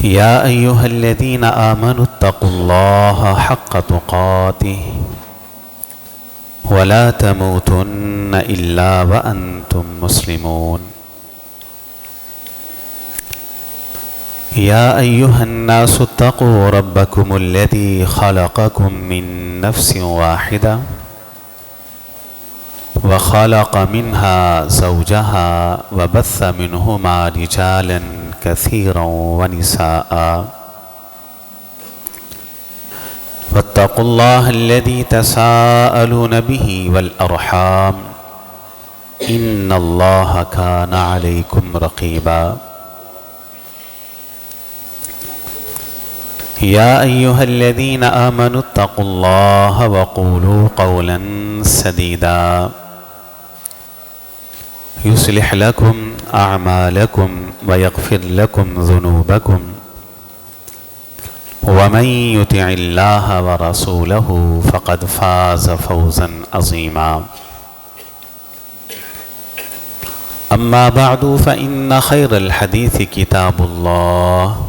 يا أيها الذين آمنوا اتقوا الله حق تقاته ولا تموتن إلا وأنتم مسلمون يا أيها الناس اتقوا ربكم الذي خلقكم من نفس واحدة وخلق منها زوجها وبث منهما رجالا كثيرا ونساء واتقوا الله الذي تساءلون به والأرحام إن الله كان عليكم رقيبا يا أيها الذين آمنوا اتقوا الله وقولوا قولا سديدا يصلح لكم أعمالكم ويغفر لكم ذنوبكم ومن يطع الله ورسوله فقد فاز فوزا عظيما أما بعد فإن خير الحديث كتاب الله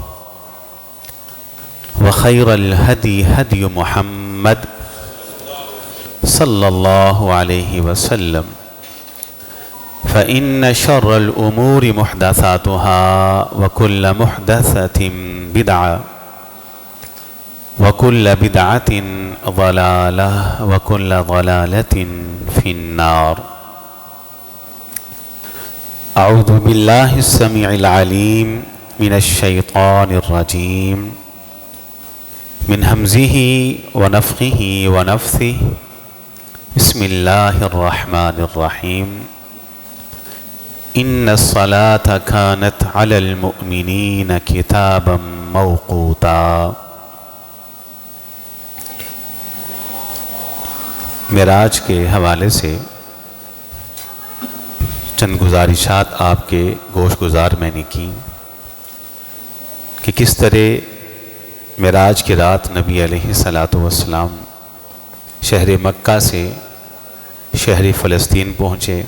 وخير الهدي هدي محمد صلى الله عليه وسلم فإن شر الأمور محدثاتها وكل محدثة بدعة وكل بدعة ضلالة وكل ضلالة في النار أعوذ بالله السميع العليم من الشيطان الرجيم من همزه ونفخه ونفثه بسم الله الرحمن الرحيم إن الصلاة كانت على المؤمنين كتابا موقوتا معراج کے حوالے سے چند گزارشات آپ کے گوش گزار میں نے کی کہ کس طرح معراج کی رات نبی علیہ الصلاۃ والسلام شہر مکہ سے شہر فلسطین پہنچے،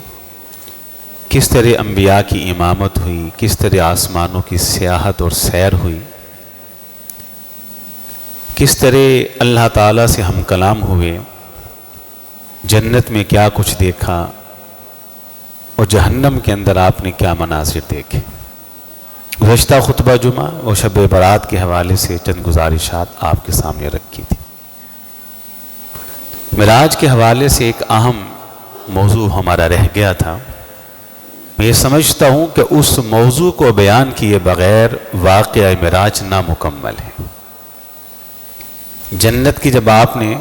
کس طرح انبیاء کی امامت ہوئی، کس طرح آسمانوں کی سیاحت اور سیر ہوئی، کس طرح اللہ تعالیٰ سے ہم کلام ہوئے، جنت میں کیا کچھ دیکھا اور جہنم کے اندر آپ نے کیا مناظر دیکھے۔ گزشتہ خطبہ جمعہ اور شب برات کے حوالے سے چند گزارشات آپ کے سامنے رکھی تھی۔ معراج کے حوالے سے ایک اہم موضوع ہمارا رہ گیا تھا۔ میں یہ سمجھتا ہوں کہ اس موضوع کو بیان کیے بغیر واقعہ معراج نامکمل ہے۔ جنت کی جب آپ نے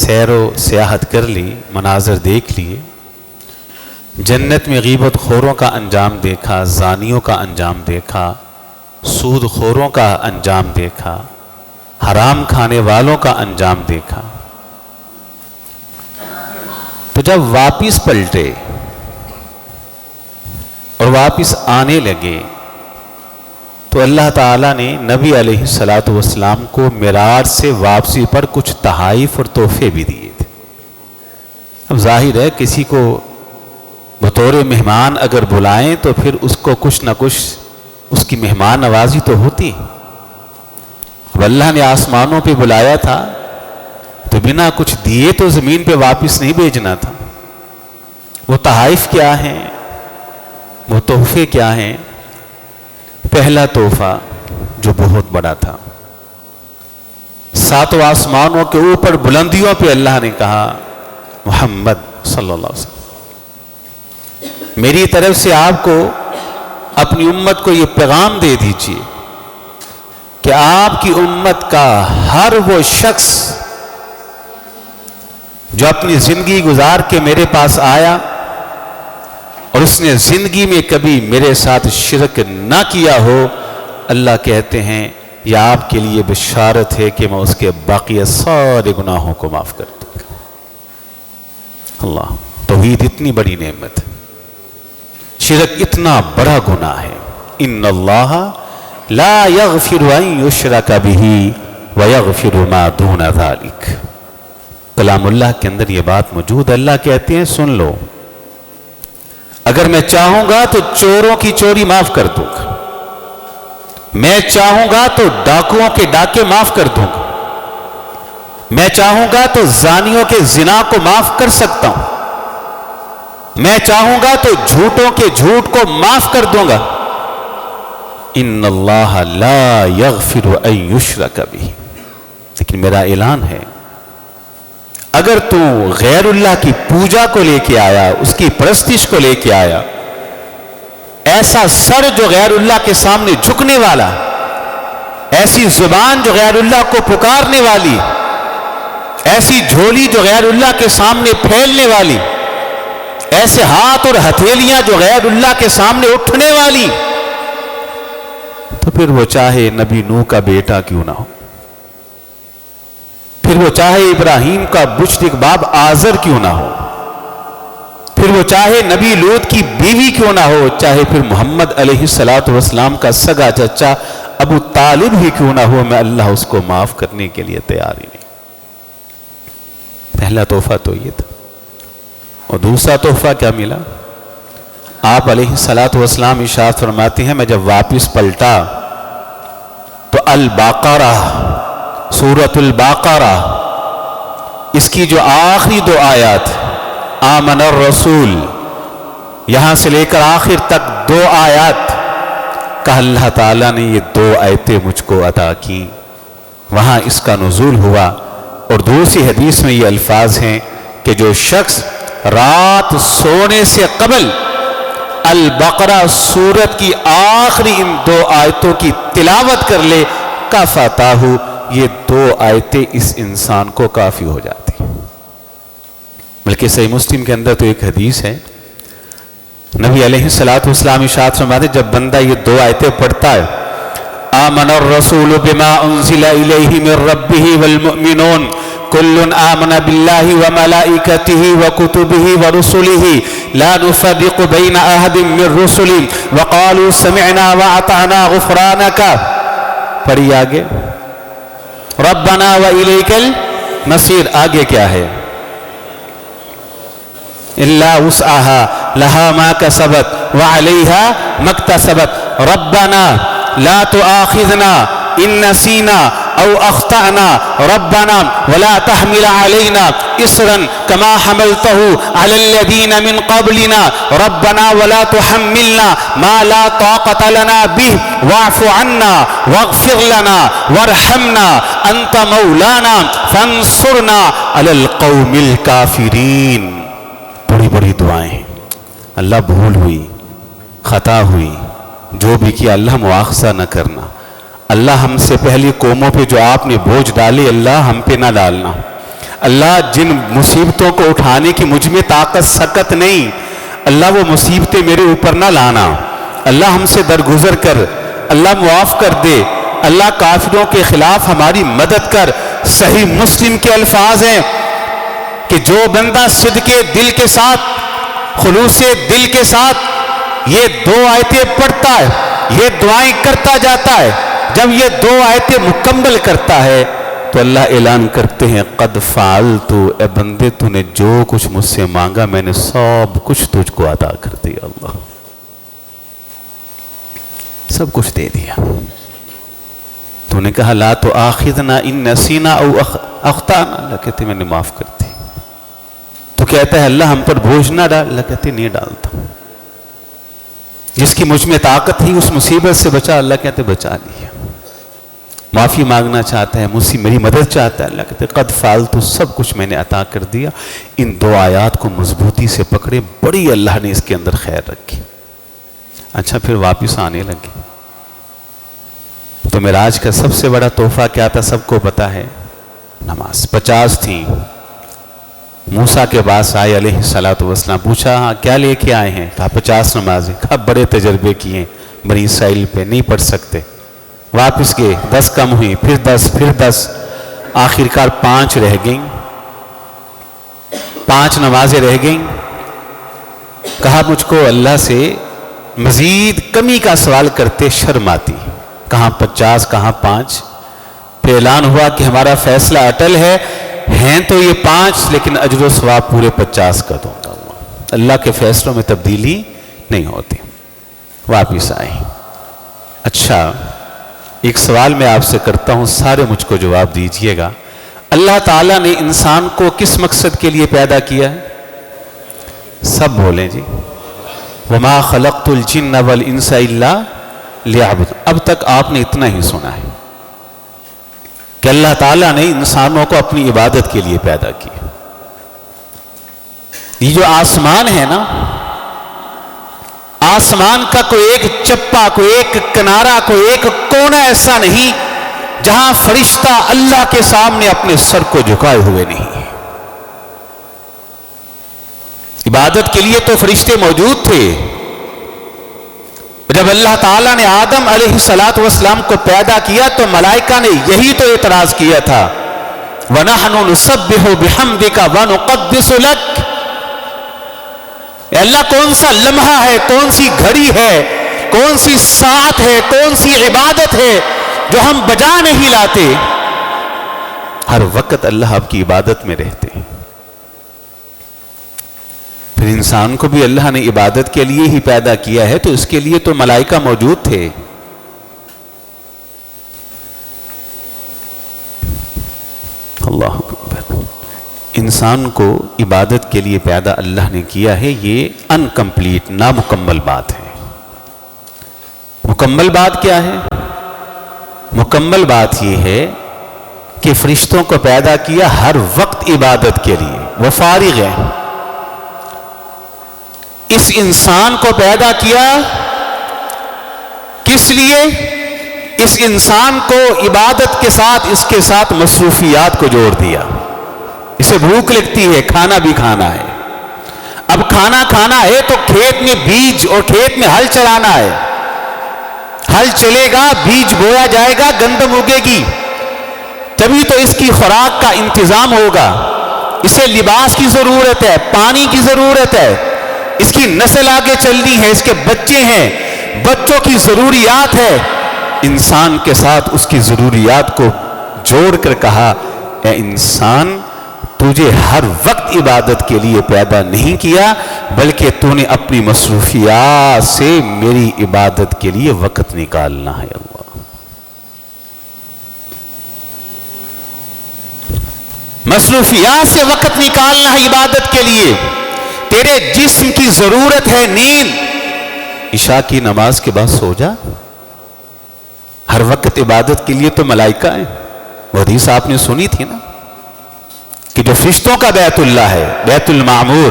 سیر و سیاحت کر لی، مناظر دیکھ لیے، جنت میں غیبت خوروں کا انجام دیکھا، زانیوں کا انجام دیکھا، سود خوروں کا انجام دیکھا، حرام کھانے والوں کا انجام دیکھا، تو جب واپس پلٹے اور واپس آنے لگے تو اللہ تعالیٰ نے نبی علیہ الصلاۃ والسلام کو معراج سے واپسی پر کچھ تحائف اور تحفے بھی دیے تھے۔ اب ظاہر ہے کسی کو بطور مہمان اگر بلائیں تو پھر اس کو کچھ نہ کچھ اس کی مہمان نوازی تو ہوتی۔ اب اللہ نے آسمانوں پہ بلایا تھا تو بنا کچھ دیے تو زمین پہ واپس نہیں بھیجنا تھا۔ وہ تحائف کیا ہیں، وہ تحفے کیا ہیں؟ پہلا تحفہ جو بہت بڑا تھا، ساتوں آسمانوں کے اوپر بلندیوں پہ اللہ نے کہا محمد صلی اللہ علیہ وسلم میری طرف سے آپ کو، اپنی امت کو یہ پیغام دے دیجئے کہ آپ کی امت کا ہر وہ شخص جو اپنی زندگی گزار کے میرے پاس آیا اور اس نے زندگی میں کبھی میرے ساتھ شرک نہ کیا ہو، اللہ کہتے ہیں یہ آپ کے لیے بشارت ہے کہ میں اس کے باقی سارے گناہوں کو معاف کر دوں گا۔ اللہ، توحید اتنی بڑی نعمت ہے، شرک اتنا بڑا گناہ ہے۔ ان اللہ لا یغفر ان یشرک بہ ویغفر ما دون ذلک۔ کلام اللہ کے اندر یہ بات موجود ہے۔ اللہ کہتے ہیں سن لو، اگر میں چاہوں گا تو چوروں کی چوری معاف کر دوں گا، میں چاہوں گا تو ڈاکوؤں کے ڈاکے معاف کر دوں گا، میں چاہوں گا تو زانیوں کے زنا کو معاف کر سکتا ہوں، میں چاہوں گا تو جھوٹوں کے جھوٹ کو معاف کر دوں گا۔ ان اللہ لا یغفر ان یشرک بہ، لیکن میرا اعلان ہے اگر تو غیر اللہ کی پوجا کو لے کے آیا، اس کی پرستش کو لے کے آیا، ایسا سر جو غیر اللہ کے سامنے جھکنے والا، ایسی زبان جو غیر اللہ کو پکارنے والی، ایسی جھولی جو غیر اللہ کے سامنے پھیلنے والی، ایسے ہاتھ اور ہتھیلیاں جو غیر اللہ کے سامنے اٹھنے والی، تو پھر وہ چاہے نبی نوح کا بیٹا کیوں نہ ہو، پھر وہ چاہے ابراہیم کا بچڑک باب آزر کیوں نہ ہو، پھر وہ چاہے نبی لوط کی بیوی کیوں نہ ہو، چاہے پھر محمد علیہ السلام کا سگا چچا ابو طالب ہی کیوں نہ ہو، میں اللہ اس کو معاف کرنے کے لیے تیار ہی نہیں۔ پہلا تحفہ تو یہ تھا، اور دوسرا تحفہ کیا ملا؟ آپ علیہ السلام ارشاد فرماتے ہیں میں جب واپس پلٹا تو البقرہ، سورۃ البقرہ، اس کی جو آخری دو آیات آمن الرسول، یہاں سے لے کر آخر تک دو آیات کا اللہ تعالیٰ نے یہ دو آیتیں مجھ کو عطا کی، وہاں اس کا نزول ہوا۔ اور دوسری حدیث میں یہ الفاظ ہیں کہ جو شخص رات سونے سے قبل البقرہ سورت کی آخری ان دو آیتوں کی تلاوت کر لے کافاتاہ، یہ دو آیتیں اس انسان کو کافی ہو جاتی۔ بلکہ صحیح مسلم کے اندر تو ایک حدیث ہے، نبی علیہ السلام ارشاد فرماتے جب بندہ یہ دو آیتیں پڑھتا ہے، آمن الرسول بما انزل الیہ من ربہ والمؤمنون کل آمن باللہ وملائکتہ وکتبہ ورسلہ لا نفرق بین احد من رسلہ وقالوا سمعنا واطعنا غفرانک، پڑھی آگے، ربنا والیک المصیر، آگے کیا ہے؟ الا وسعها لها ما كسبت وعليها ما اكتسبت ربنا لا تؤاخذنا ان نسينا او اخطأنا ربنا ولا تحمل علينا اصرا كما حملته على الذين من قبلنا ربنا ولا تحملنا ما لا طاقة لنا به واعف عنا واغفر لنا وارحمنا انت مولانا فانصرنا على القوم الكافرين۔ بڑی بڑی دعائیں، اللہ بھول ہوئی، خطا ہوئی، جو بھی کیا اللہ مواخذہ نہ کرنا، اللہ ہم سے پہلی قوموں پہ جو آپ نے بوجھ ڈالے اللہ ہم پہ نہ ڈالنا، اللہ جن مصیبتوں کو اٹھانے کی مجھ میں طاقت سکت نہیں، اللہ وہ مصیبتیں میرے اوپر نہ لانا، اللہ ہم سے درگزر کر، اللہ معاف کر دے، اللہ کافروں کے خلاف ہماری مدد کر۔ صحیح مسلم کے الفاظ ہیں کہ جو بندہ صدقے دل کے ساتھ، خلوص دل کے ساتھ یہ دو آیتیں پڑھتا ہے، یہ دعائیں کرتا جاتا ہے، جب یہ دو آیتیں مکمل کرتا ہے تو اللہ اعلان کرتے ہیں قد فعلت، اے بندے تو نے جو کچھ مجھ سے مانگا میں نے سب کچھ تجھ کو عطا کر دیا، اللہ سب کچھ دے دیا۔ تو نے کہا لا تؤاخذنا ان نسینا او اخطانا، اللہ کہتے میں نے معاف کر دی۔ تو کہتا ہے اللہ ہم پر بوجھ نہ ڈال، اللہ کہتے نہیں ڈالتا۔ جس کی مجھ میں طاقت تھی اس مصیبت سے بچا، اللہ کہتے بچا لیا۔ معافی مانگنا چاہتا ہے، مجھ سے میری مدد چاہتا ہے، اللہ کہتے قد فعلت، سب کچھ میں نے عطا کر دیا۔ ان دو آیات کو مضبوطی سے پکڑے، بڑی اللہ نے اس کے اندر خیر رکھی۔ اچھا پھر واپس آنے لگے تو معراج کا سب سے بڑا تحفہ کیا تھا سب کو پتا ہے؟ نماز۔ 50 تھیں، موسیٰ کے پاس آئے علیہ السلام، پوچھا ہاں کیا لے کے آئے ہیں؟ کہا 50 نمازیں۔ کہا بڑے تجربے کیے بنی اسرائیل پہ، نہیں پڑھ سکتے۔ واپس گئے، 10 کم ہوئی، پھر 10، پھر 10، آخر کار 5 رہ گئیں، 5 نمازیں رہ گئیں۔ کہا مجھ کو اللہ سے مزید کمی کا سوال کرتے شرم آتی، کہاں 50 کہاں 5۔ پھر اعلان ہوا کہ ہمارا فیصلہ اٹل ہے، ہیں تو یہ 5 لیکن اجر و ثواب پورے 50 کا دوں گا۔ اللہ کے فیصلوں میں تبدیلی نہیں ہوتی۔ واپس آئے۔ اچھا ایک سوال میں آپ سے کرتا ہوں، سارے مجھ کو جواب دیجئے گا۔ اللہ تعالیٰ نے انسان کو کس مقصد کے لیے پیدا کیا ہے؟ سب بولیں جی۔ وَمَا خَلَقْتُ الْجِنَّ وَالْإِنسَ إِلَّا لِيَعْبُدُونِ۔ اب تک آپ نے اتنا ہی سنا ہے کہ اللہ تعالیٰ نے انسانوں کو اپنی عبادت کے لیے پیدا کیا۔ یہ جو آسمان ہے نا، آسمان کا کوئی ایک چپا، کوئی ایک کنارہ، کوئی ایک کونا ایسا نہیں جہاں فرشتہ اللہ کے سامنے اپنے سر کو جھکائے ہوئے نہیں ہے۔ عبادت کے لیے تو فرشتے موجود تھے۔ جب اللہ تعالیٰ نے آدم علیہ السلام کو پیدا کیا تو ملائکہ نے یہی تو اعتراض کیا تھا، وَنَحْنُ نُسَبِّحُ بِحَمْدِكَ وَنُقَدِّسُ لَكَ۔ اے اللہ، کون سا لمحہ ہے، کون سی گھڑی ہے، کون سی ساعت ہے، کون سی عبادت ہے جو ہم بجا نہیں لاتے؟ ہر وقت اللہ آپ کی عبادت میں رہتے ہیں۔ پھر انسان کو بھی اللہ نے عبادت کے لیے ہی پیدا کیا ہے، تو اس کے لیے تو ملائکہ موجود تھے۔ اللہ اکبر۔ انسان کو عبادت کے لیے پیدا اللہ نے کیا ہے، یہ انکمپلیٹ، نامکمل بات ہے۔ مکمل بات کیا ہے؟ مکمل بات یہ ہے کہ فرشتوں کو پیدا کیا ہر وقت عبادت کے لیے، وہ فارغ ہیں۔ اس انسان کو پیدا کیا کس لیے؟ اس انسان کو عبادت کے ساتھ اس کے ساتھ مصروفیات کو جوڑ دیا۔ اسے بھوک لگتی ہے، کھانا بھی کھانا ہے۔ اب کھانا کھانا ہے تو کھیت میں بیج اور کھیت میں ہل چلانا ہے۔ ہل چلے گا، بیج بویا جائے گا، گندم اگے گی، تبھی تو اس کی خوراک کا انتظام ہوگا۔ اسے لباس کی ضرورت ہے، پانی کی ضرورت ہے، اس کی نسل آگے چلنی ہے، اس کے بچے ہیں، بچوں کی ضروریات ہے۔ انسان کے ساتھ اس کی ضروریات کو جوڑ کر کہا، اے انسان، تجھے ہر وقت عبادت کے لیے پیدا نہیں کیا، بلکہ تو نے اپنی مصروفیات سے میری عبادت کے لیے وقت نکالنا ہے۔ اللہ، مصروفیات سے وقت نکالنا ہے عبادت کے لیے۔ تیرے جسم کی ضرورت ہے نیند، عشاء کی نماز کے بعد سو جا۔ ہر وقت عبادت کے لیے تو ملائکہ ہیں۔ وہ حدیث آپ نے سنی تھی نا کہ جو فرشتوں کا بیت اللہ ہے، بیت المعمور،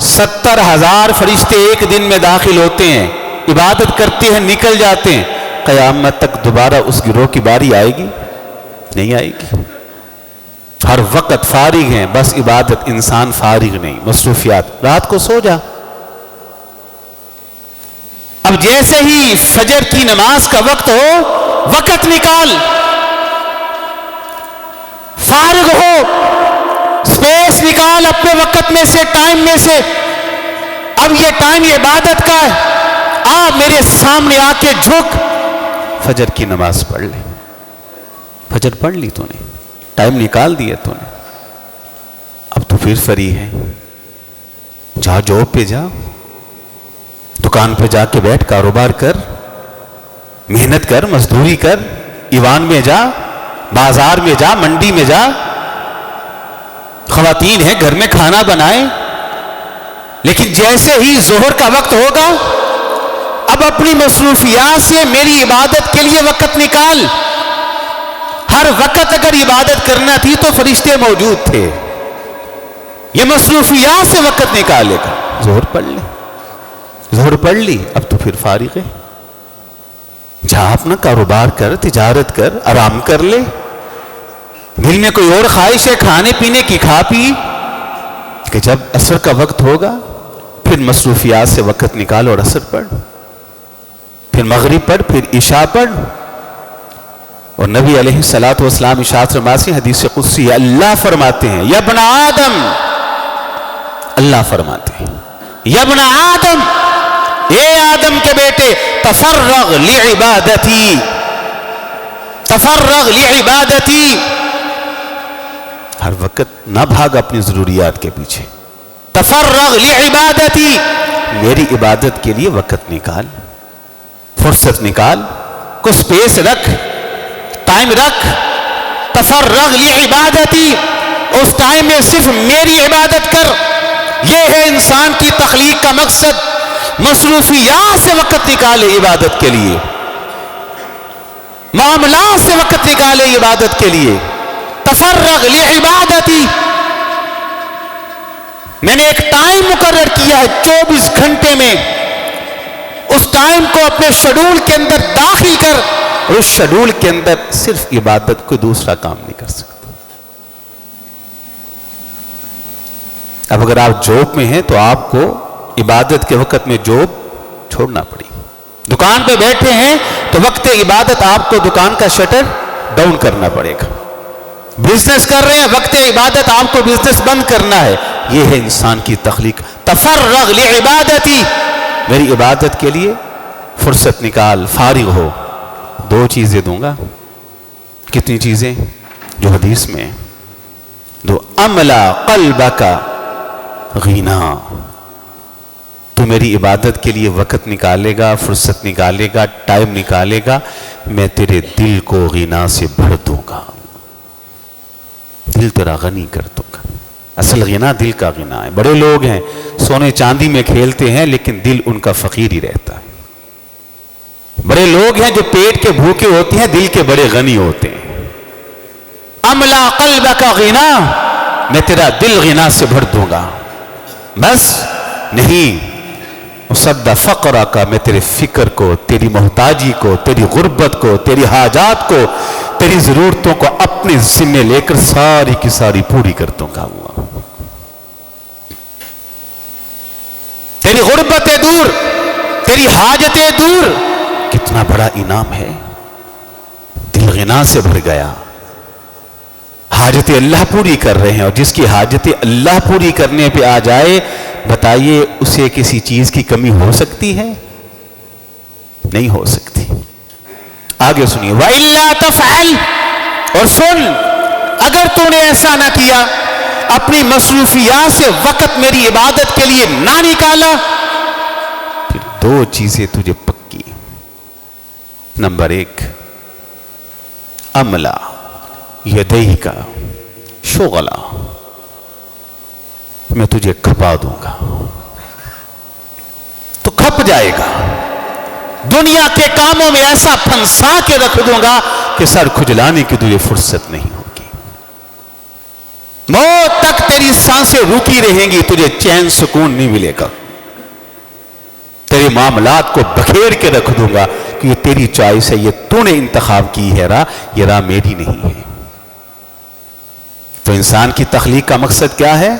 70,000 فرشتے ایک دن میں داخل ہوتے ہیں، عبادت کرتے ہیں، نکل جاتے ہیں۔ قیامت تک دوبارہ اس گروہ کی باری آئے گی؟ نہیں آئے گی۔ ہر وقت فارغ ہیں، بس عبادت، انسان فارغ نہیں، مصروفیات۔ رات کو سو جا۔ اب جیسے ہی فجر کی نماز کا وقت ہو، وقت نکال، فارغ ہو، سپیس نکال اپنے وقت میں سے، ٹائم میں سے۔ اب یہ ٹائم عبادت کا ہے، آ میرے سامنے آ کے جھک، فجر کی نماز پڑھ لے۔ فجر پڑھ لی تو نے، ٹائم نکال دیا تو نے، اب تو پھر فری ہے۔ جا جاب پہ جا، دکان پہ جا کے بیٹھ، کاروبار کر، محنت کر، مزدوری کر، ایوان میں جا، بازار میں جا، منڈی میں جا۔ خواتین ہیں، گھر میں کھانا بنائیں۔ لیکن جیسے ہی ظہر کا وقت ہوگا، اب اپنی مصروفیات سے میری عبادت کے لیے وقت نکال۔ ہر وقت اگر عبادت کرنا تھی تو فرشتے موجود تھے، یہ مصروفیات سے وقت نکالے گا۔ ظہر پڑھ لے، ظہر پڑھ لی، اب تو پھر فارغ ہے۔ جا اپنا کاروبار کر، تجارت کر، آرام کر لے۔ دل میں کوئی اور خواہش ہے کھانے پینے کی، کھا پی، کہ جب عصر کا وقت ہوگا پھر مصروفیات سے وقت نکال اور عصر پڑھ، پھر مغرب پڑھ، پھر عشاء پڑھ۔ اور نبی علیہ السلام ارشاد فرماتے ہیں، حدیث قدسی، اللہ فرماتے ہیں، یا ابن آدم، اللہ فرماتے ہیں، یا ابن آدم، اے آدم کے بیٹے، تفرغ لعبادتی، تفرغ لعبادتی، ہر وقت نہ بھاگ اپنی ضروریات کے پیچھے، تفرغ لعبادتی، میری عبادت کے لیے وقت نکال، فرصت نکال۔ کو سپیس رکھ، ٹائم رکھ. تفرغ لعبادتی، اس ٹائم میں صرف میری عبادت کر. یہ ہے انسان کی تخلیق کا مقصد. مصروفیات سے وقت نکالے عبادت کے لیے، معاملات سے وقت نکالے عبادت کے لیے. تفرغ لعبادتی، میں نے ایک ٹائم مقرر کیا ہے 24 گھنٹے میں، اس ٹائم کو اپنے شیڈول کے اندر داخل کر، اور اس شیڈول کے اندر صرف عبادت، کوئی دوسرا کام نہیں کر سکتا. اب اگر آپ جاب میں ہیں تو آپ کو عبادت کے وقت میں جاب چھوڑنا پڑی. دکان پہ بیٹھے ہیں تو وقت عبادت آپ کو دکان کا شٹر ڈاؤن کرنا پڑے گا. بزنس کر رہے ہیں، وقت عبادت آپ کو بزنس بند کرنا ہے. یہ ہے انسان کی تخلیق. تفرغ لعبادتی، میری عبادت کے لیے فرصت نکال، فارغ ہو. 2 چیزیں دوں گا. کتنی چیزیں؟ جو حدیث میں دو. املا قلبک غنا، تو میری عبادت کے لیے وقت نکالے گا، فرصت نکالے گا، ٹائم نکالے گا، میں تیرے دل کو غنا سے بھر دوں گا. دل تیرا غنی کر دوں گا. اصل غنا دل کا غنا ہے. بڑے لوگ ہیں سونے چاندی میں کھیلتے ہیں لیکن دل ان کا فقیر ہی رہتا ہے. بڑے لوگ ہیں جو پیٹ کے بھوکے ہوتے ہیں، دل کے بڑے غنی ہوتے ہیں. املا قلبک غنا، میں تیرا دل غنا سے بھر دوں گا. بس نہیں، مصد فقرہ کا، میں تیرے فکر کو، تیری محتاجی کو، تیری غربت کو، تیری حاجات کو، تیری ضرورتوں کو اپنے ذمے لے کر ساری کی ساری پوری کر دوں گا. تیری غربتیں دور، تیری حاجتیں دور. کتنا بڑا انعام ہے. دل غنا سے بھر گیا، حاجتیں اللہ پوری کر رہے ہیں. اور جس کی حاجتیں اللہ پوری کرنے پہ آ جائے، بتائیے اسے کسی چیز کی کمی ہو سکتی ہے؟ نہیں ہو سکتی. آگے سنیے. وَإِلَّا تَفْعَلْ، اور سن، اگر تو نے ایسا نہ کیا، اپنی مصروفیات سے وقت میری عبادت کے لیے نہ نکالا، پھر 2 چیزیں تجھے پکی. نمبر 1، عملہ یدئی کا شغلہ، میں تجھے کھپا دوں گا. تو کھپ جائے گا. دنیا کے کاموں میں ایسا پھنسا کے رکھ دوں گا کہ سر کھجلانے کی تجھے فرصت نہیں ہوگی. موت تک تیری سانسیں رکی رہیں گی، تجھے چین سکون نہیں ملے گا. تیرے معاملات کو بکھیر کے رکھ دوں گا کہ یہ تیری چوائس ہے، یہ تو نے انتخاب کی ہے راہ، یہ راہ میری نہیں ہے. تو انسان کی تخلیق کا مقصد کیا ہے؟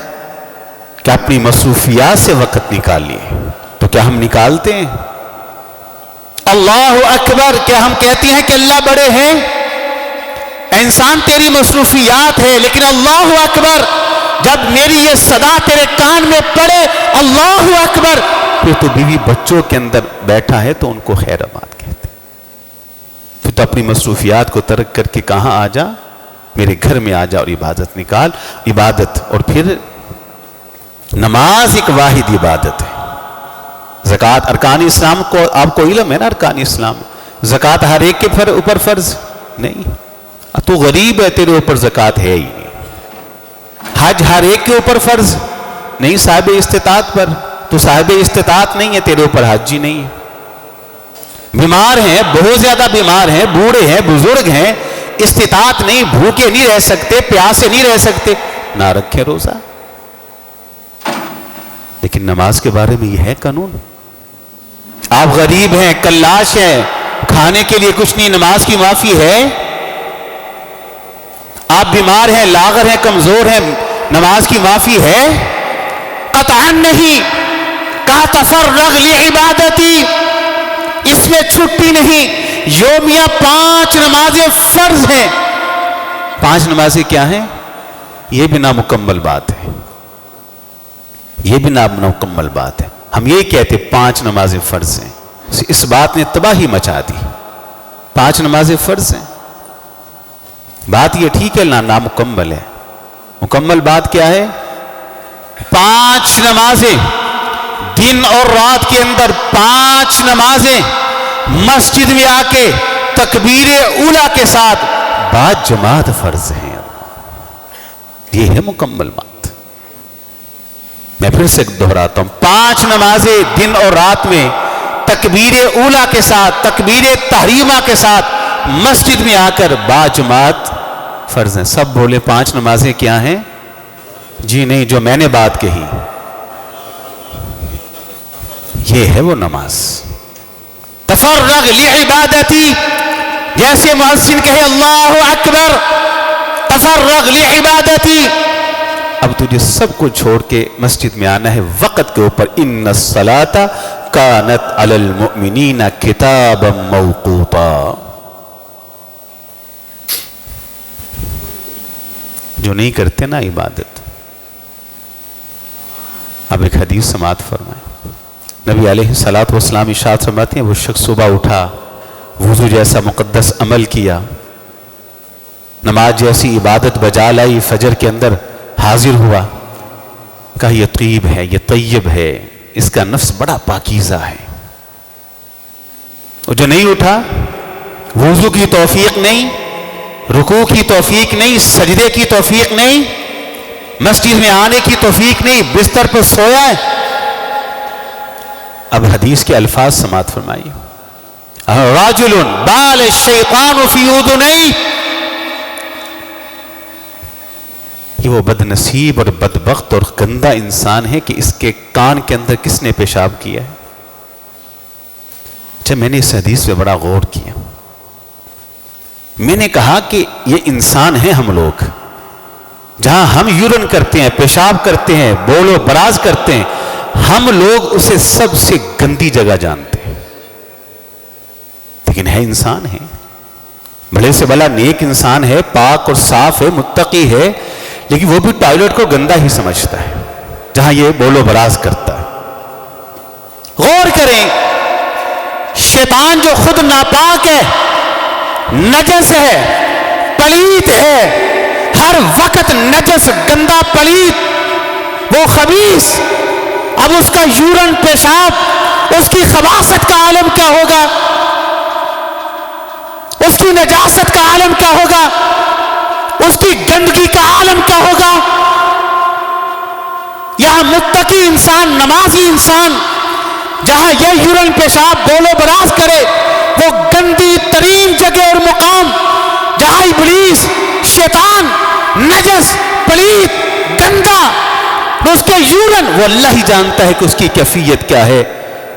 کہ اپنی مصروفیات سے وقت نکال لیے. تو کیا ہم نکالتے ہیں؟ اللہ اکبر، کیا ہم کہتے ہیں کہ اللہ بڑے ہیں؟ انسان تیری مصروفیات ہے، لیکن اللہ اکبر جب میری یہ صدا تیرے کان میں پڑے، اللہ اکبر، پھر تو بیوی بچوں کے اندر بیٹھا ہے تو ان کو خیر آباد کہتے. پھر تو اپنی مصروفیات کو ترک کر کے کہاں آ جا، میرے گھر میں آ جا اور عبادت نکال. عبادت، اور پھر نماز ایک واحد عبادت ہے. زکوٰۃ ارکان اسلام کو آپ کو علم ہے نا، ارکان اسلام. زکوٰۃ ہر ایک کے اوپر فرض نہیں. تو غریب ہے، تیرے اوپر زکوٰۃ ہے ہی نہیں. حج ہر ایک کے اوپر فرض نہیں، صاحب استطاعت پر. تو صاحب استطاعت نہیں ہے، تیرے اوپر حج ہی نہیں ہے. بیمار ہیں، بہت زیادہ بیمار ہیں، بوڑھے ہیں، بزرگ ہیں، استطاعت نہیں، بھوکے نہیں رہ سکتے، پیاسے نہیں رہ سکتے، نہ رکھے روزہ. لیکن نماز کے بارے میں یہ ہے قانون. آپ غریب ہیں، کلاش ہیں، کھانے کے لیے کچھ نہیں، نماز کی معافی ہے. آپ بیمار ہیں، لاغر ہیں، کمزور ہیں، نماز کی معافی ہے؟ قطعاً نہیں. کہا تفرغ لعبادتی، اس میں چھٹی نہیں. یومیہ 5 نمازیں فرض ہیں. 5 نمازیں کیا ہیں؟ یہ بھی نامکمل بات ہے، یہ بھی نامکمل بات ہے. ہم یہ کہتے 5 نمازیں فرض ہیں، اس بات نے تباہی مچا دی. 5 نمازیں فرض ہیں، بات یہ ٹھیک ہے، نامکمل ہے. مکمل بات کیا ہے؟ 5 نمازیں دن اور رات کے اندر، 5 نمازیں مسجد میں آ کے تکبیر اولا کے ساتھ بعد جماعت فرض ہے. یہ ہے مکمل بات. میں پھر سے دہراتا ہوں, 5 نمازیں دن اور رات میں تکبیر اولا کے ساتھ, تکبیر تحریمہ کے ساتھ مسجد میں آ کر با جماعت فرض ہیں. سب بولے 5 نمازیں کیا ہیں؟ جی نہیں, جو میں نے بات کہی یہ ہے وہ نماز. تفرغ لعبادتی, جیسے مؤذن کہے اللہ اکبر, تفرغ لعبادتی, اب تجھے سب کو چھوڑ کے مسجد میں آنا ہے وقت کے اوپر. ان الصلاۃ کانت علی المؤمنین کتابا موقوتا. جو نہیں کرتے نا عبادت. اب ایک حدیث سماعت فرمائیں. نبی علیہ الصلوۃ والسلام ارشاد فرماتے ہیں, وہ شخص صبح اٹھا, وضو جیسا مقدس عمل کیا, نماز جیسی عبادت بجا لائی, فجر کے اندر حاضر ہوا, کہا یہ طیب ہے, یہ طیب ہے, اس کا نفس بڑا پاکیزہ ہے. اور جو نہیں اٹھا, وضو کی توفیق نہیں, رکوع کی توفیق نہیں, سجدے کی توفیق نہیں, مسجد میں آنے کی توفیق نہیں, بستر پر سویا ہے. اب حدیث کے الفاظ سماعت فرمائیے. راجل بال الشیطان فی اذنیہ, یہ وہ بد نصیب اور بدبخت اور گندا انسان ہے کہ اس کے کان کے اندر کس نے پیشاب کیا ہے. اچھا, میں نے اس حدیث پہ بڑا غور کیا. میں نے کہا کہ یہ انسان ہیں ہم لوگ, جہاں ہم یورن کرتے ہیں, پیشاب کرتے ہیں, بول و براز کرتے ہیں, ہم لوگ اسے سب سے گندی جگہ جانتے ہیں. لیکن ہے انسان ہے, بڑے سے بڑا نیک انسان ہے, پاک اور صاف ہے, متقی ہے, لیکن وہ بھی ٹوائلٹ کو گندا ہی سمجھتا ہے جہاں یہ بول و براز کرتا ہے. غور کریں, شیطان جو خود ناپاک ہے, نجس ہے, پلیت ہے, ہر وقت نجس, گندا, پلیت, وہ خبیث, اب اس کا یورن, پیشاب, اس کی خباثت کا عالم کیا ہوگا, اس کی نجاست کا عالم کیا ہوگا, اس کی گندگی کا عالم کیا ہوگا. یہاں متقی انسان, نمازی انسان, جہاں یہ یورن, پیشاب, بول و براز کرے, وہ گندی ترین جگہ اور مقام جہاں ابلیس, شیطان, نجس, پلیت, گندا, اس کے یورن, وہ اللہ ہی جانتا ہے کہ اس کی کیفیت کیا ہے.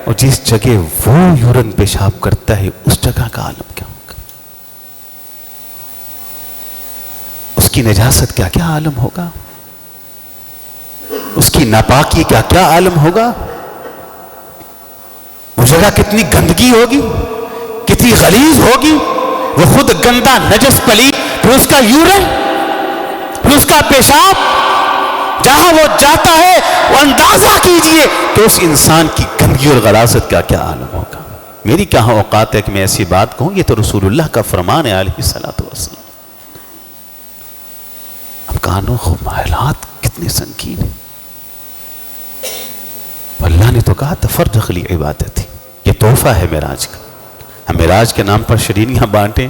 اور جس جگہ وہ یورن پیشاب کرتا ہے اس جگہ کا عالم کیا ہوگا, اس کی نجاست کیا کیا عالم ہوگا, اس کی ناپاکی کیا کیا عالم ہوگا, وہ جگہ کتنی گندگی ہوگی, کتنی غلیظ ہوگی. وہ خود گندا, نجس, پلیت, پھر اس کا یورن, پھر اس کا پیشاب, جہاں وہ جاتا ہے, وہ اندازہ کیجئے کہ اس انسان کی گندگی اور غلاظت کا کیا عالم ہوگا. میری کہاں اوقات ہے کہ میں ایسی بات کہوں, یہ تو رسول اللہ کا فرمان ہے علیہ الصلوۃ والسلام. اب کانوں خمائلات کتنے سنگین ہیں. اللہ نے تو کہا تفرغ لعبادتی, یہ تحفہ ہے معراج کا. ہم معراج کے نام پر شرینیاں بانٹیں,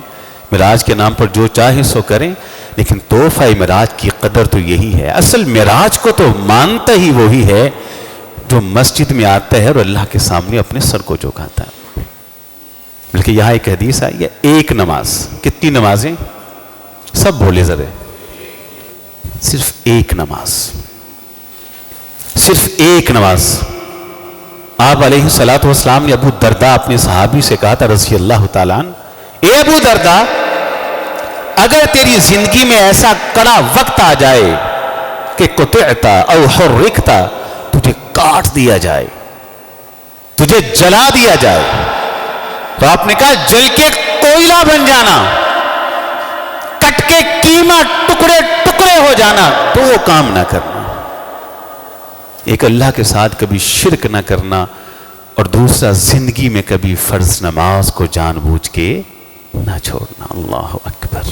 معراج کے نام پر جو چاہیں سو کریں, لیکن تحفہ معراج کی قدر تو یہی ہے. اصل معراج کو تو مانتا ہی وہی ہے جو مسجد میں آتا ہے اور اللہ کے سامنے اپنے سر کو جھکاتا ہے. بلکہ یہاں ایک حدیث آئی ہے, ایک نماز. کتنی نمازیں؟ سب بولے ذرا, صرف ایک نماز, صرف ایک نماز. آپ علیہ الصلوۃ والسلام نے ابو درداء اپنے صحابی سے کہا تھا رضی اللہ تعالیٰ عنہ, اے ابو درداء, اگر تیری زندگی میں ایسا کڑا وقت آ جائے کہ قطعتا او حرکتا, تجھے کاٹ دیا جائے, تجھے جلا دیا جائے, تو آپ نے کہا جل کے کوئلہ بن جانا, کٹ کے قیمہ ٹکڑے ٹکڑے ہو جانا, تو وہ کام نہ کرنا. ایک اللہ کے ساتھ کبھی شرک نہ کرنا, اور دوسرا زندگی میں کبھی فرض نماز کو جان بوجھ کے نہ چھوڑنا. اللہ اکبر.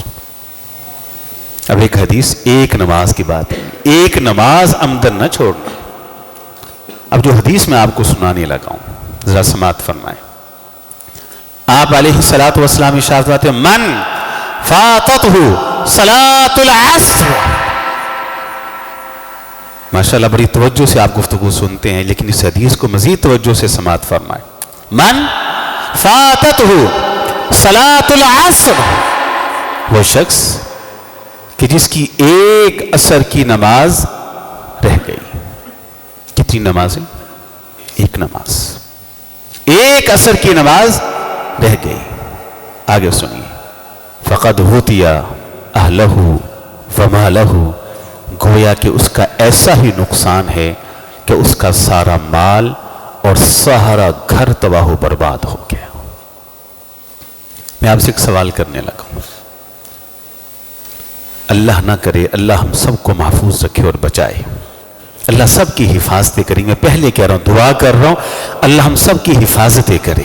اب ایک حدیث, ایک نماز کی بات ہے, ایک نماز عمدن نہ چھوڑنا. اب جو حدیث میں آپ کو سنانے لگا ہوں ذرا سماعت فرمائیں. آپ علیہ الصلوۃ والسلام ارشاد فرماتے ہیں من فاتتہ صلاۃ العصر. ماشاءاللہ بڑی توجہ سے آپ گفتگو سنتے ہیں، لیکن اس حدیث کو مزید توجہ سے سماعت فرمائیں. من فاتتہ صلاۃ العصر، وہ شخص کہ جس کی ایک عصر کی نماز رہ گئی. کتنی نمازیں؟ ایک نماز، ایک عصر کی نماز رہ گئی. آگے سنیے. فقد ہوتی اہلہ ومالہ، گویا کہ اس کا ایسا ہی نقصان ہے کہ اس کا سارا مال اور سارا گھر تباہ و برباد ہو گیا. میں آپ سے ایک سوال کرنے لگا ہوں. اللہ نہ کرے اللہ ہم سب کو محفوظ رکھے اور بچائے، اللہ سب کی حفاظتیں کریں. میں پہلے کہہ رہا ہوں، دعا کر رہا ہوں اللہ ہم سب کی حفاظتیں کرے.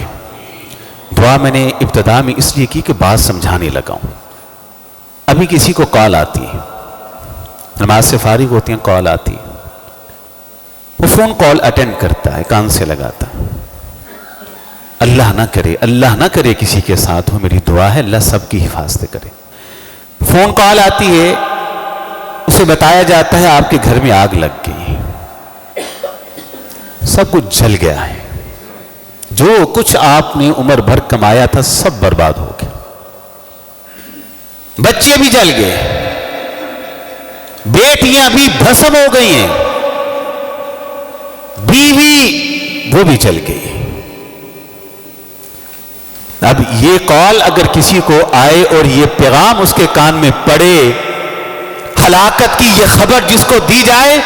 دعا میں نے ابتدا میں اس لیے کی کہ بات سمجھانے لگا ہوں. ابھی کسی کو کال آتی ہے، نماز سے فارغ ہوتی ہیں، کال آتی ہے، وہ فون کال اٹینڈ کرتا ہے، کان سے لگاتا ہے. اللہ نہ کرے کسی کے ساتھ ہو. میری دعا ہے اللہ سب کی حفاظت کرے. فون کال آتی ہے، اسے بتایا جاتا ہے آپ کے گھر میں آگ لگ گئی، سب کچھ جل گیا ہے، جو کچھ آپ نے عمر بھر کمایا تھا سب برباد ہو گیا، بچے بھی جل گئے، بیٹیاں بھی بھسم ہو گئی ہیں، بیوی وہ بھی جل گئی. اب یہ کال اگر کسی کو آئے اور یہ پیغام اس کے کان میں پڑے، ہلاکت کی یہ خبر جس کو دی جائے،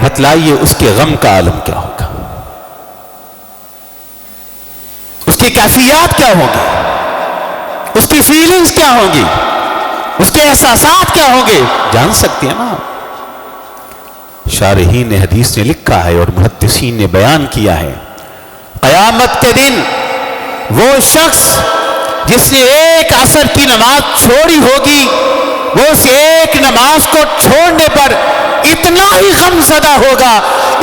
بتلائیے اس کے غم کا عالم کیا ہوگا، اس کی کیفیات کیا ہوگی، اس کی فیلنگز کیا ہوں گی، اس کے احساسات کیا ہوں گے. جان سکتے ہیں نا. شارحین حدیث نے لکھا ہے اور محدثین نے بیان کیا ہے، قیامت کے دن وہ شخص جس نے ایک عصر کی نماز چھوڑی ہوگی، وہ اس ایک نماز کو چھوڑنے پر اتنا ہی غم زدہ ہوگا،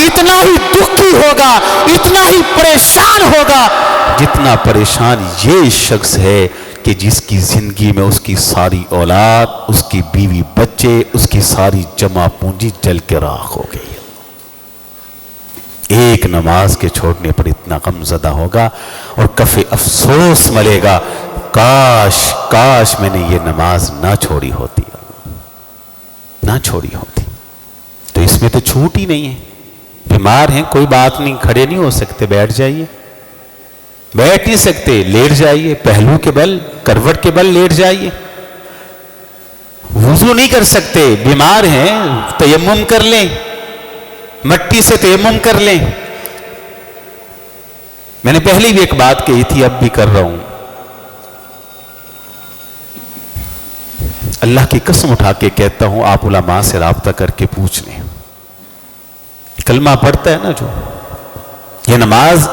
اتنا ہی دکھی ہوگا، اتنا ہی پریشان ہوگا جتنا پریشان یہ شخص ہے کہ جس کی زندگی میں اس کی ساری اولاد، اس کی بیوی بچے، اس کی ساری جمع پونجی جل کے راکھ ہو گئی. ایک نماز کے چھوڑنے پر اتنا غم زدہ ہوگا اور کف افسوس ملے گا، کاش میں نے یہ نماز نہ چھوڑی ہوتی. تو اس میں تو چھوٹ ہی نہیں ہے. بیمار ہیں کوئی بات نہیں، کھڑے نہیں ہو سکتے، بیٹھ جائیے. بیٹھ نہیں سکتے، لیٹ جائیے، پہلو کے بل، کروٹ کے بل لیٹ جائیے. وضو نہیں کر سکتے، بیمار ہیں، تیمم کر لیں، مٹی سے تیمم کر لیں. میں نے پہلے بھی ایک بات کہی تھی، اب بھی کر رہا ہوں. اللہ کی قسم اٹھا کے کہتا ہوں، آپ علماء سے رابطہ کر کے پوچھ لیں. کلمہ پڑھتا ہے نا جو، یہ نماز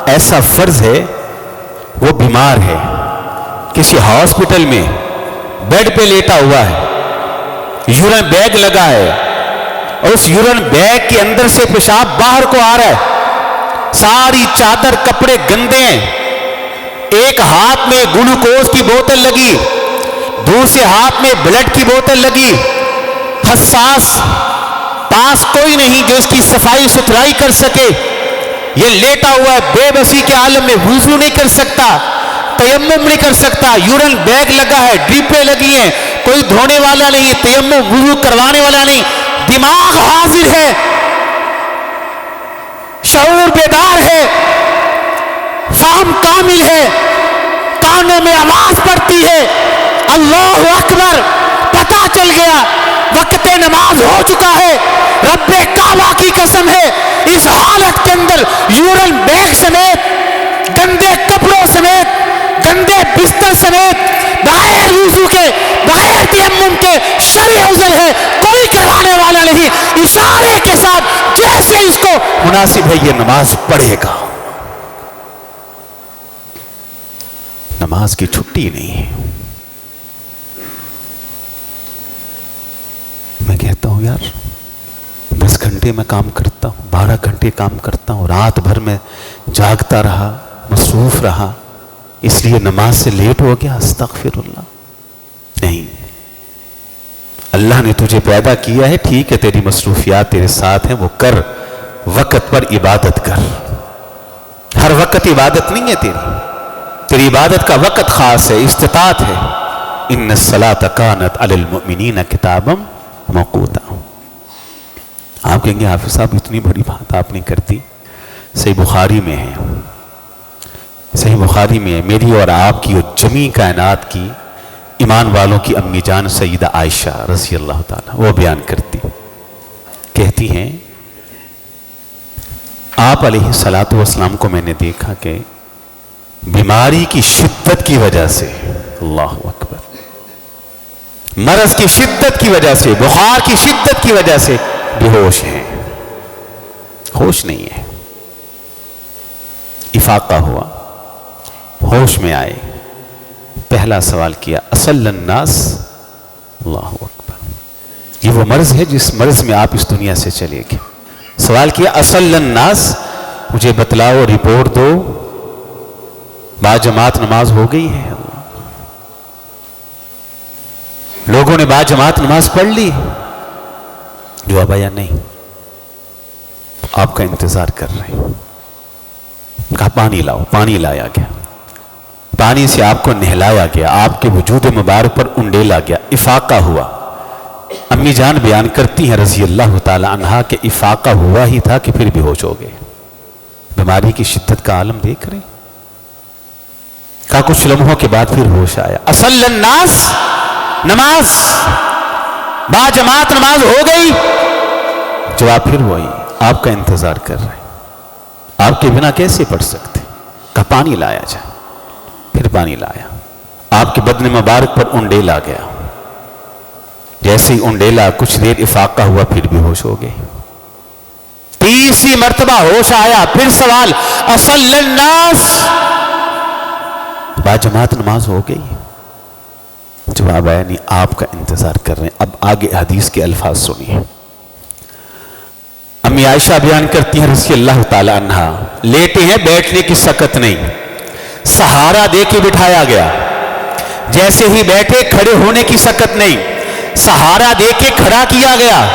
ایسا فرض ہے، وہ بیمار ہے، کسی ہاسپٹل میں بیڈ پہ لیٹا ہوا ہے، یورین بیگ لگا ہے اور اس یورین بیگ کے اندر سے پیشاب باہر کو آ رہا ہے، ساری چادر کپڑے گندے ہیں، ایک ہاتھ میں گلوکوز کی بوتل لگی، دوسرے ہاتھ میں بلڈ کی بوتل لگی، حساس پاس کوئی نہیں جو اس کی صفائی ستھرائی کر سکے. یہ لیٹا ہوا ہے بے بسی کے عالم میں، وضو نہیں کر سکتا، تیمم نہیں کر سکتا، یورین بیگ لگا ہے، ڈریپیں لگی ہیں، کوئی دھونے والا نہیں، تیمم وضو کروانے والا نہیں. دماغ حاضر ہے، شعور بیدار ہے، فہم کامل ہے، کانوں میں آواز پڑتی ہے، اللہ اکبر، پتہ چل گیا وقت نماز ہو چکا ہے. رب کعبہ کی قسم ہے، اس حالت کے اندر یورین بیگ سمیت، گندے کپڑوں سمیت، گندے بستر سمیت، بغیر وضو کے، بغیر تیمم کے، شرع عذر ہے، کوئی کروانے والا نہیں، اشارے کے ساتھ جیسے اس کو مناسب ہے یہ نماز پڑھے گا. نماز کی چھٹی نہیں ہے. میں کہتا ہوں یار 10 گھنٹے میں کام کرتا ہوں، 12 گھنٹے کام کرتا ہوں، رات بھر میں جاگتا رہا، مصروف رہا، اس لیے نماز سے لیٹ ہو گیا، استغفر اللہ، نہیں، اللہ نے تجھے پیدا کیا ہے، ٹھیک ہے تیری مصروفیات تیرے ساتھ ہیں، وہ کر، وقت پر عبادت کر، ہر وقت عبادت نہیں ہے تیری عبادت کا وقت خاص ہے، استطاعت ہے، ان الصلاۃ کانت علی المؤمنین کتابا موقوتا۔ آپ کہیں گے حافظ صاحب اتنی بڑی بات آپ نہیں کرتی، صحیح بخاری میں ہے، صحیح بخاری میں ہے، میری اور آپ کی اور جمیع کائنات کی ایمان والوں کی امی جان سیدہ عائشہ رضی اللہ تعالیٰ، وہ بیان کرتی، کہتی ہیں آپ علیہ الصلاۃ والسلام کو میں نے دیکھا کہ بیماری کی شدت کی وجہ سے، اللہ اکبر، مرض کی شدت کی وجہ سے، بخار کی شدت کی وجہ سے بے ہوش ہیں، ہوش نہیں ہے، افاقہ ہوا، ہوش میں آئے، پہلا سوال کیا اصل الناس، اللہ اکبر، یہ وہ مرض ہے جس مرض میں آپ اس دنیا سے چلے گئے، سوال کیا اصل الناس، مجھے بتلاؤ، رپورٹ دو، باجماعت نماز ہو گئی ہے، لوگوں نے باجماعت نماز پڑھ لی؟ جواب آیا نہیں، آپ کا انتظار کر رہے ہیں، کہا پانی لاؤ، پانی لایا گیا، پانی سے آپ کو نہلایا گیا، آپ کے وجود مبارک پر انڈیلا گیا، افاقہ ہوا، امی جان بیان کرتی ہیں رضی اللہ تعالی عنہا کہ افاقہ ہوا ہی تھا کہ پھر بے ہوش ہو گئے، بیماری کی شدت کا عالم دیکھ رہے، کہا کچھ لمحوں کے بعد پھر ہوش آیا، اصل الناس، نماز باجماعت نماز ہو گئی؟ جواب پھر وہی، آپ کا انتظار کر رہے ہیں، آپ کے بنا کیسے پڑھ سکتے، کہا پانی لایا جائے، پھر پانی لایا، آپ کے بدن مبارک پر انڈیلا گیا، جیسے ہی انڈیلا کچھ دیر افاقہ ہوا پھر بھی ہوش ہو گئے، تیسری مرتبہ ہوش آیا، پھر سوال اصل الناس، باجماعت نماز ہو گئی؟ جواب آیا نہیں، آپ کا انتظار کر رہے ہیں۔ اب آگے حدیث کے الفاظ سنیے، امی عائشہ بیان کرتی ہیں رضی اللہ تعالی عنہا، لیٹے ہیں، بیٹھنے کی سکت نہیں، سہارا دے کے بٹھایا گیا، جیسے ہی بیٹھے کھڑے ہونے کی سکت نہیں، سہارا دے کے کھڑا کیا گیا،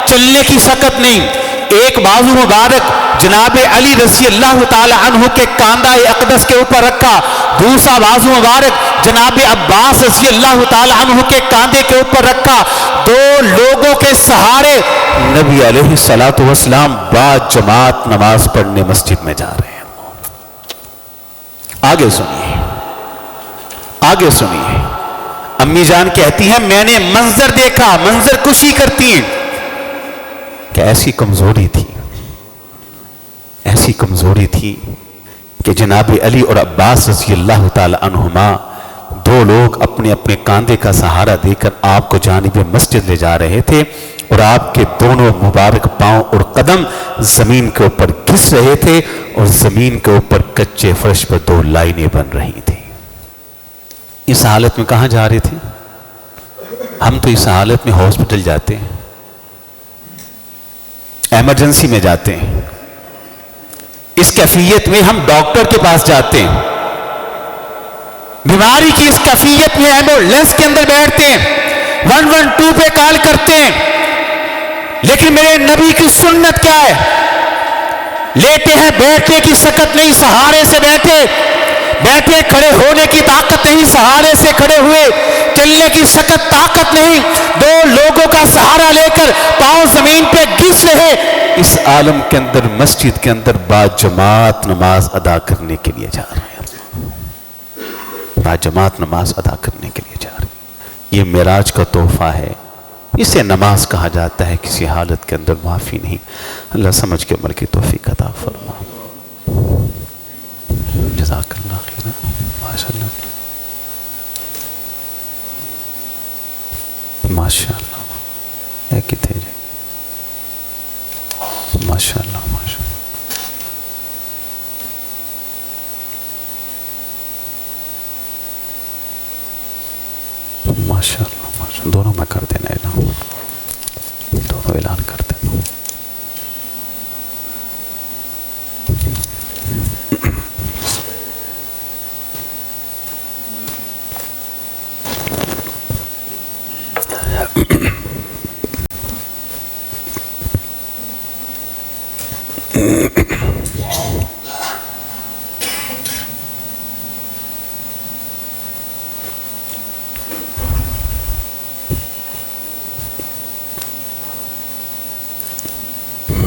چلنے کی سکت نہیں، ایک بازو مبارک جناب علی رضی اللہ تعالی عنہ کے کاندھا اقدس کے اوپر رکھا، دوسرا بازو مبارک جناب عباس رضی اللہ تعالی عنہ کے کاندھے کے اوپر رکھا، دو لوگوں کے سہارے نبی علیہ الصلوۃ والسلام با جماعت نماز پڑھنے مسجد میں جا رہے ہیں۔ آگے سنیے، آگے سنیے، امی جان کہتی ہیں میں نے منظر دیکھا، منظر کشی کرتی ہیں کہ ایسی کمزوری تھی، ایسی کمزوری تھی کہ جناب علی اور عباس رضی اللہ تعالی عنہما دو لوگ اپنے اپنے کاندھے کا سہارا دے کر آپ کو جانب مسجد لے جا رہے تھے، اور آپ کے دونوں مبارک پاؤں اور قدم زمین کے اوپر گھس رہے تھے، اور زمین کے اوپر کچے فرش پر دو لائنیں بن رہی تھی۔ اس حالت میں کہاں جا رہے تھے؟ ہم تو اس حالت میں ہاسپٹل جاتے ہیں، ایمرجنسی میں جاتے ہیں، اس کیفیت میں ہم ڈاکٹر کے پاس جاتے ہیں، بیماری کی اس کیفیت میں ایمبولینس کے اندر بیٹھتے ہیں، 112 پہ کال کرتے ہیں، لیکن میرے نبی کی سنت کیا ہے؟ لیٹے ہیں، بیٹھنے کی سکت نہیں، سہارے سے بیٹھے، بیٹھے کھڑے ہونے کی طاقت نہیں، سہارے سے کھڑے ہوئے، چلنے کی سکت طاقت نہیں، دو لوگوں کا سہارا لے کر پاؤں زمین پہ گھس رہے، اس عالم کے اندر مسجد کے اندر با جماعت نماز ادا کرنے کے لیے جا رہے ہیں، با جماعت نماز ادا کرنے کے لیے جا رہے ہیں۔ یہ معراج کا تحفہ ہے، اسے نماز کہا جاتا ہے، کسی حالت کے اندر معافی نہیں۔ اللہ سمجھ کے عمل کی توفیق عطا فرما۔ جزاک اللہ خیر، ماشاء اللہ، ماشاء اللہ، ایک ہی تھے جی، ماشاء اللہ، ماشاء اللہ، ماشاء اللہ، ماشاء اللہ، دونوں میں کر دینا اعلان، دونوں اعلان کر دینا۔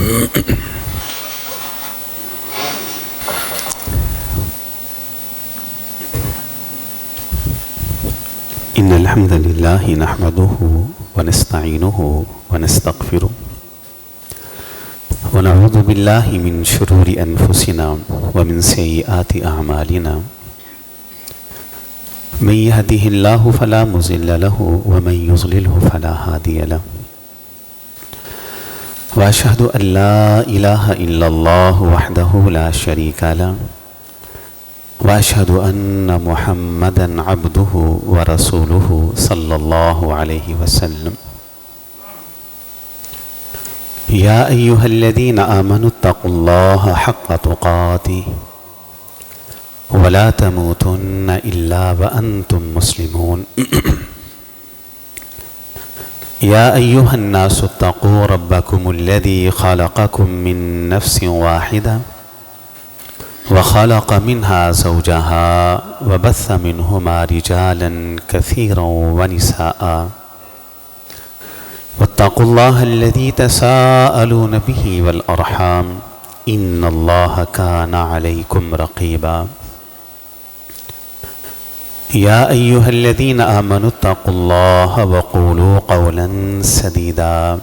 إن الحمد لله نحمده ونستعينه ونستغفره ونعوذ بالله من شرور أنفسنا ومن سيئات أعمالنا من يهده الله فلا مضل له ومن يضلله فلا هادي له وأشهد أن لا إله إلا الله وحده لا شريك له وأشهد أن محمدًا عبده ورسوله صلى الله عليه وسلم يا أيها الذين آمنوا اتقوا الله حق تقاته ولا تموتن إلا وأنتم مسلمون يا أيها الناس اتقوا ربكم الذي خلقكم من نفس واحدة وخلق منها زوجها وبث منهما رجالا كثيرا ونساء واتقوا الله الذي تساءلون به والأرحام إن الله كان عليكم رقيبا يا أيها الذين آمنوا اتقوا الله وقولوا قولا سديدا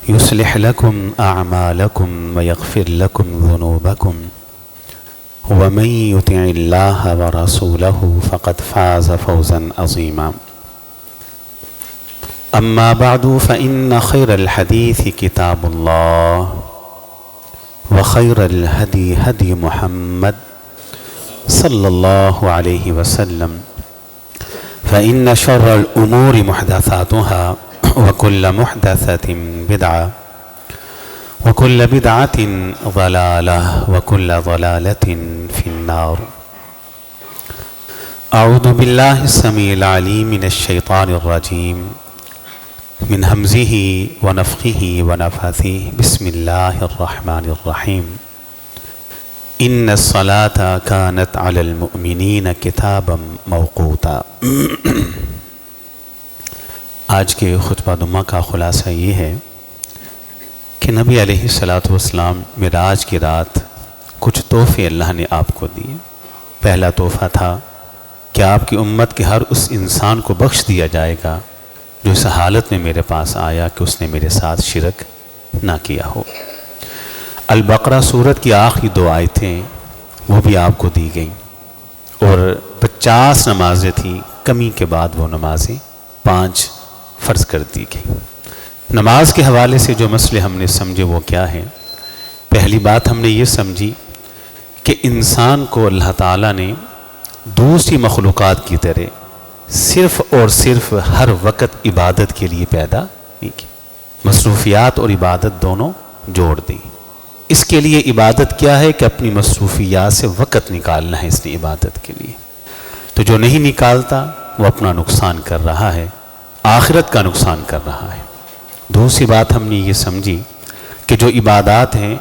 يصلح لكم أعمالكم ويغفر لكم ذنوبكم ومن يطع الله ورسوله فقد فاز فوزا عظيما أما بعد فإن خير الحديث كتاب الله وخير الهدي هدي محمد صلى الله عليه وسلم فإن شر الأمور محدثاتها وكل محدثة بدعة وكل بدعة ضلالة وكل ضلالة في النار أعوذ بالله السميع العليم من الشيطان الرجيم من همزه ونفخه ونفثه بسم الله الرحمن الرحيم إن الصلاة كانت على المؤمنين كتابا موقوتا آج کے خطبہ دمہ کا خلاصہ یہ ہے کہ نبی علیہ السلام معراج کی رات کچھ تحفے اللہ نے آپ کو دیے۔ پہلا تحفہ تھا کہ آپ کی امت کے ہر اس انسان کو بخش دیا جائے گا جو اس حالت میں میرے پاس آیا کہ اس نے میرے ساتھ شرک نہ کیا ہو۔ البقرہ سورت کی آخری 2 آیتیں وہ بھی آپ کو دی گئیں اور 50 نمازیں تھیں، کمی کے بعد وہ نمازیں 5 فرض کر دی گئیں۔ نماز کے حوالے سے جو مسئلے ہم نے سمجھے وہ کیا ہیں؟ پہلی بات ہم نے یہ سمجھی کہ انسان کو اللہ تعالیٰ نے دوسری مخلوقات کی طرح صرف اور صرف ہر وقت عبادت کے لیے پیدا نہیں کی، مصروفیات اور عبادت دونوں جوڑ دیں۔ اس کے لیے عبادت کیا ہے کہ اپنی مصروفیات سے وقت نکالنا ہے اس نے عبادت کے لیے، تو جو نہیں نکالتا وہ اپنا نقصان کر رہا ہے، آخرت کا نقصان کر رہا ہے۔ دوسری بات ہم نے یہ سمجھی کہ جو عبادات ہیں،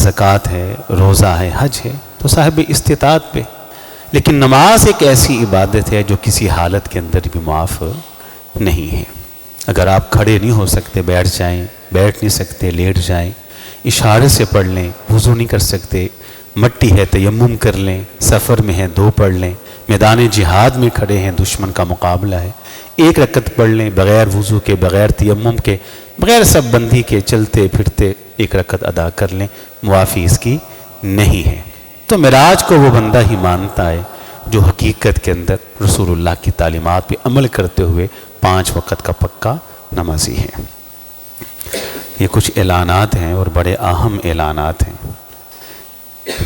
زکوٰۃ ہے، روزہ ہے، حج ہے، تو صاحب استطاعت پہ، لیکن نماز ایک ایسی عبادت ہے جو کسی حالت کے اندر بھی معاف نہیں ہے۔ اگر آپ کھڑے نہیں ہو سکتے بیٹھ جائیں، بیٹھ نہیں سکتے لیٹ جائیں، اشارے سے پڑھ لیں، وضو نہیں کر سکتے مٹی ہے تیمم کر لیں، سفر میں ہیں 2 پڑھ لیں، میدان جہاد میں کھڑے ہیں دشمن کا مقابلہ ہے 1 رکعت پڑھ لیں، بغیر وضو کے، بغیر تیمم کے، بغیر سب بندی کے، چلتے پھرتے 1 رکعت ادا کر لیں، معافی اس کی نہیں ہے۔ تو معراج کو وہ بندہ ہی مانتا ہے جو حقیقت کے اندر رسول اللہ کی تعلیمات پہ عمل کرتے ہوئے 5 وقت کا پکا نمازی ہے۔ یہ کچھ اعلانات ہیں اور بڑے اہم اعلانات ہیں۔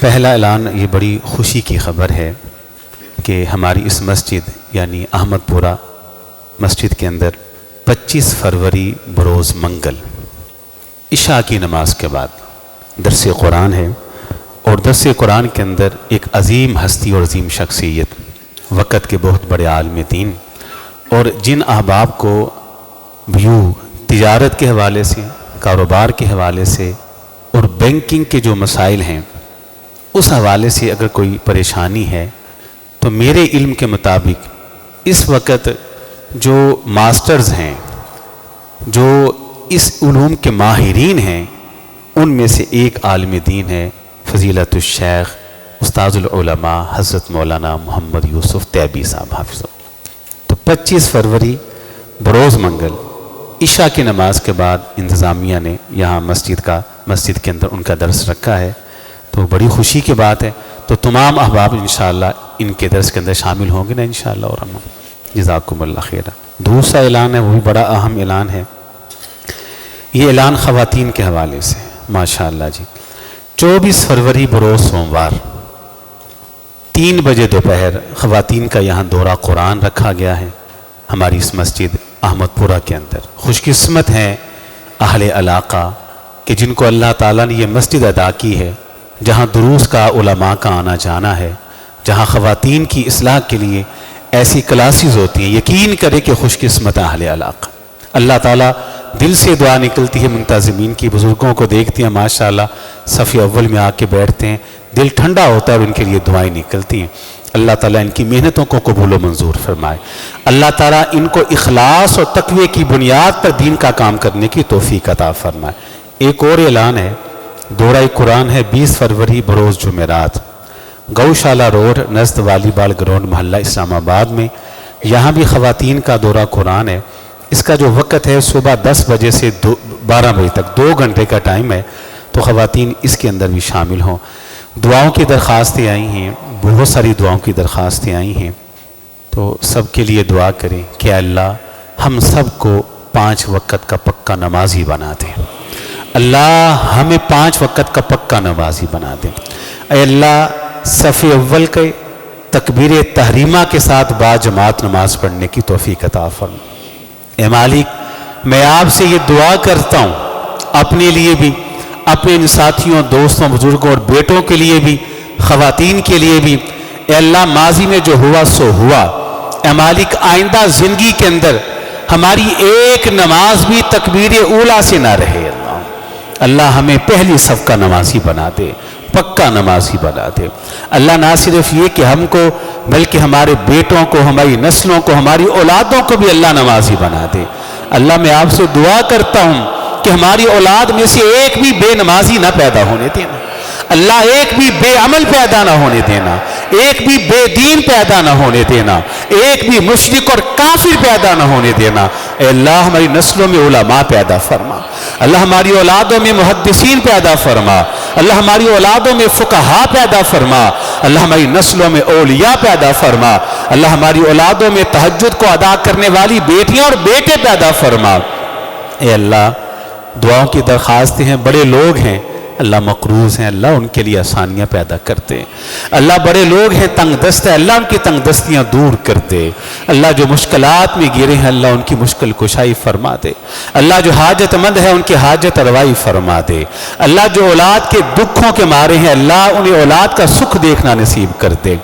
پہلا اعلان یہ بڑی خوشی کی خبر ہے کہ ہماری اس مسجد یعنی احمد پورہ مسجد کے اندر 25 فروری بروز منگل عشاء کی نماز کے بعد درس قرآن ہے، اور درس قرآن کے اندر ایک عظیم ہستی اور عظیم شخصیت، وقت کے بہت بڑے عالم دین، اور جن احباب کو ویو تجارت کے حوالے سے، کاروبار کے حوالے سے اور بینکنگ کے جو مسائل ہیں اس حوالے سے اگر کوئی پریشانی ہے تو میرے علم کے مطابق اس وقت جو ماسٹرز ہیں، جو اس علوم کے ماہرین ہیں، ان میں سے ایک عالم دین ہے فضیلت الشیخ استاذ العلماء حضرت مولانا محمد یوسف تیبی صاحب حافظ اللہ۔ تو 25 فروری بروز منگل عشاء کی نماز کے بعد انتظامیہ نے یہاں مسجد کے اندر ان کا درس رکھا ہے، تو بڑی خوشی کی بات ہے۔ تو تمام احباب انشاءاللہ ان کے درس کے اندر شامل ہوں گے نا انشاءاللہ اور جزاکم اللہ خیر۔ دوسرا اعلان ہے، وہ بھی بڑا اہم اعلان ہے، یہ اعلان خواتین کے حوالے سے ماشاءاللہ جی۔ 24 فروری بروز سوموار 3 بجے دوپہر خواتین کا یہاں دورہ قرآن رکھا گیا ہے ہماری اس مسجد احمد پورہ کے اندر۔ خوش قسمت ہیں اہل علاقہ کہ جن کو اللہ تعالیٰ نے یہ مسجد عطا کی ہے، جہاں دروس کا علماء کا آنا جانا ہے، جہاں خواتین کی اصلاح کے لیے ایسی کلاسز ہوتی ہیں۔ یقین کرے کہ خوش قسمت اہل علاقہ، اللہ تعالیٰ دل سے دعا نکلتی ہے منتظمین کی، بزرگوں کو دیکھتی ہیں ماشاءاللہ صف اول میں آ کے بیٹھتے ہیں، دل ٹھنڈا ہوتا ہے اور ان کے لیے دعائیں نکلتی ہیں۔ اللہ تعالیٰ ان کی محنتوں کو قبول و منظور فرمائے، اللہ تعالیٰ ان کو اخلاص اور تقوی کی بنیاد پر دین کا کام کرنے کی توفیق عطا فرمائے۔ ایک اور اعلان ہے، دورہ قرآن ہے 20 فروری بروز جمعرات گوشالہ روڈ نزد والی بال گراؤنڈ محلہ اسلام آباد میں، یہاں بھی خواتین کا دورہ قرآن ہے۔ اس کا جو وقت ہے صبح 10 بجے سے 12 بجے تک، 2 گھنٹے کا ٹائم ہے، تو خواتین اس کے اندر بھی شامل ہوں۔ دعاؤں کی درخواستیں آئی ہیں، بہت ساری دعاؤں کی درخواستیں آئی ہیں، تو سب کے لیے دعا کریں کہ اللہ ہم سب کو 5 وقت کا پکا نمازی بنا دے، اللہ ہمیں 5 وقت کا پکا نمازی بنا دے۔ اے اللہ صف اول کے تکبیر تحریمہ کے ساتھ با جماعت نماز پڑھنے کی توفیق عطا فرما۔ اے مالک میں آپ سے یہ دعا کرتا ہوں، اپنے لیے بھی، اپنے ان ساتھیوں دوستوں بزرگوں اور بیٹوں کے لیے بھی، خواتین کے لیے بھی، اے اللہ ماضی میں جو ہوا سو ہوا، اے مالک آئندہ زندگی کے اندر ہماری ایک نماز بھی تکبیر اولا سے نہ رہے، اللہ ہمیں پہلی صف کا نمازی بنا دے، پکا نمازی بنا دے۔ اللہ نہ صرف یہ کہ ہم کو بلکہ ہمارے بیٹوں کو، ہماری نسلوں کو، ہماری اولادوں کو بھی اللہ نمازی بنا دے۔ اللہ میں آپ سے دعا کرتا ہوں کہ ہماری اولاد میں سے ایک بھی بے نمازی نہ پیدا ہونے دینا، اللہ ایک بھی بے عمل پیدا نہ ہونے دینا، ایک بھی بے دین پیدا نہ ہونے دینا، ایک بھی مشرک اور کافر پیدا نہ ہونے دینا۔ اے اللہ ہماری نسلوں میں علماء پیدا فرما، اللہ ہماری اولادوں میں محدثین پیدا فرما، اللہ ہماری اولادوں میں فقہاء پیدا فرما، اللہ ہماری نسلوں میں اولیاء پیدا فرما، اللہ ہماری اولادوں میں تہجد کو ادا کرنے والی بیٹیاں اور بیٹے پیدا فرما۔ اے اللہ دعاؤں کی درخواستیں ہیں، بڑے لوگ ہیں اللہ مقروض ہیں، اللہ ان کے لیے آسانیاں پیدا کرتے، اللہ بڑے لوگ ہیں تنگ دست ہے، اللہ ان کی تنگ دستیاں دور کرتے، اللہ جو مشکلات میں گرے ہیں اللہ ان کی مشکل کشائی فرما دے، اللہ جو حاجت مند ہے ان کی حاجت روائی فرما دے، اللہ جو اولاد کے دکھوں کے مارے ہیں اللہ انہیں اولاد کا سکھ دیکھنا نصیب کرتے۔